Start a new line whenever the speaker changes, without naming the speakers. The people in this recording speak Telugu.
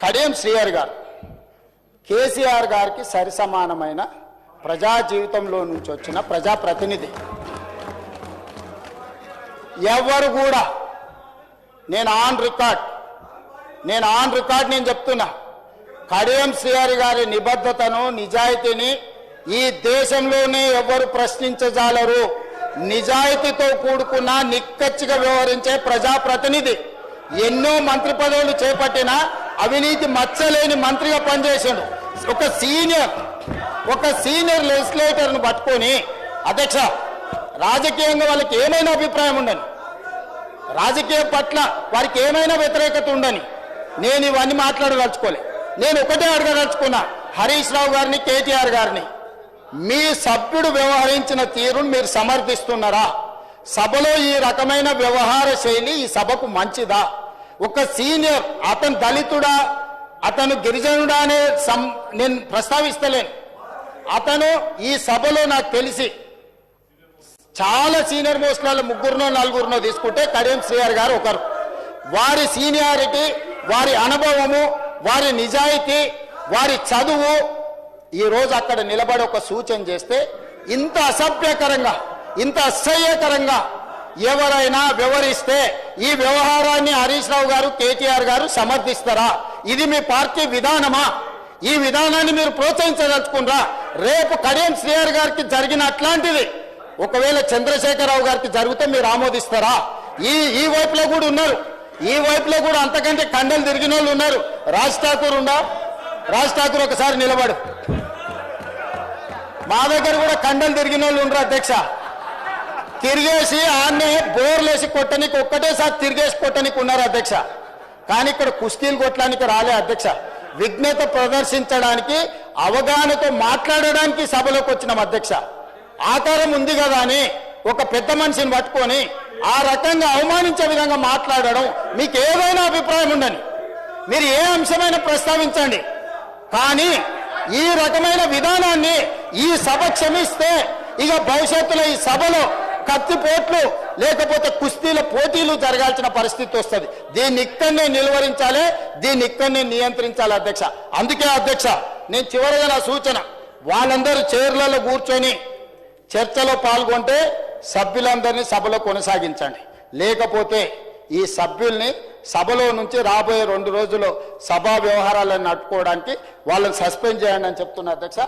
కడియం శ్రీహరి గారు కేసీఆర్ గారికి సరిసమానమైన ప్రజా జీవితంలో నుంచి వచ్చిన ప్రజాప్రతినిధి. ఎవరు కూడా నేను ఆన్ రికార్డ్ నేను చెప్తున్నా, కడియం శ్రీహరి గారి నిబద్ధతను నిజాయితీని ఈ దేశంలోనే ఎవరు ప్రశ్నించజాలరు. నిజాయితీతో కూడుకున్న నిక్కచ్చిగా వ్యవహరించే ప్రజాప్రతినిధి. ఎన్నో మంత్రి పదవులు చేపట్టిన అవినీతి మచ్చలేని మంత్రిగా పనిచేసాడు. ఒక సీనియర్ లెజిస్లేటర్ను పట్టుకొని, అధ్యక్ష రాజకీయంగా వాళ్ళకి ఏమైనా అభిప్రాయం ఉండని, రాజకీయం పట్ల వారికి ఏమైనా వ్యతిరేకత ఉండని నేను ఇవన్నీ మాట్లాడదలుచుకోలే. నేను ఒకటే అడగదలుచుకున్నా, హరీష్ రావు గారిని, కేటీఆర్ గారిని, మీ సభ్యుడు వ్యవహరించిన తీరును మీరు సమర్థిస్తున్నారా? సభలో ఈ రకమైన వ్యవహార శైలి ఈ సభకు మంచిదా? ఒక సీనియర్, అతను దళితుడా, అతను గిరిజనుడా అనే నేను ప్రస్తావిస్తలేను. అతను ఈ సభలో నాకు తెలిసి చాలా సీనియర్ మోస్ట్లలో 3-4 తీసుకుంటే కడియం శ్రీహరి గారు ఒకరు. వారి సీనియారిటీ, వారి అనుభవము, వారి నిజాయితీ, వారి చదువు ఈ రోజు అక్కడ నిలబడి ఒక సూచన చేస్తే ఇంత అసభ్యకరంగా, ఇంత అసహ్యకరంగా ఎవరైనా వ్యవహరిస్తే ఈ వ్యవహారాన్ని హరీష్ రావు గారు, కేటీఆర్ గారు సమర్థిస్తారా? ఇది మీ పార్టీ విధానమా? ఈ విధానాన్ని మీరు ప్రోత్సహించదలుచుకున్నారా? రేపు కడియం శ్రీహరి గారికి జరిగిన అట్లాంటిది ఒకవేళ చంద్రశేఖరరావు గారికి జరిగితే మీరు ఆమోదిస్తారా? ఈ వైపులో కూడా ఉన్నారు, ఈ వైపులో కూడా అంతకంటే కండలు తిరిగిన వాళ్ళు ఉన్నారు. రాజ్ ఠాకూర్ ఒకసారి నిలబడు. మా దగ్గర కూడా కండలు తిరిగిన వాళ్ళు ఉండరు అధ్యక్ష. తిరిగేసి ఆన్నే బోర్లేసి కొట్టనికి ఒక్కటేసారి తిరిగేసి కొట్టనికి ఉన్నారు అధ్యక్ష. కానీ ఇక్కడ కుస్తీలు కొట్టడానికి రాలే అధ్యక్ష. విఘ్నత ప్రదర్శించడానికి, అవగాహనతో మాట్లాడడానికి సభలోకి వచ్చినాం అధ్యక్ష. ఆకారం ఉంది కదా అని ఒక పెద్ద మనిషిని పట్టుకొని ఆ రకంగా అవమానించే విధంగా మాట్లాడడం, మీకు ఏదైనా అభిప్రాయం ఉండని, మీరు ఏ అంశమైనా ప్రస్తావించండి. కానీ ఈ రకమైన విధానాన్ని ఈ సభ క్షమిస్తే ఇక భవిష్యత్తులో ఈ సభలో కత్తిపోట్లు లేకపోతే కుస్తీల పోటీలు జరగాల్సిన పరిస్థితి వస్తుంది. దీన్ని ఇక్కడనే నిలువరించాలి, దీన్ని ఇక్కడనే నియంత్రించాలి అధ్యక్ష. అందుకే అధ్యక్ష నేను చివరిగా నా సూచన, వాళ్ళందరూ చైర్లలో కూర్చొని చర్చలో పాల్గొంటే సభ్యులందరినీ సభలో కొనసాగించండి. లేకపోతే ఈ సభ్యుల్ని సభలో నుంచి రాబోయే 2 రోజుల్లో సభా వ్యవహారాలను నడుపుకోవడానికి వాళ్ళని సస్పెండ్ చేయండి అని చెప్తున్నా అధ్యక్ష.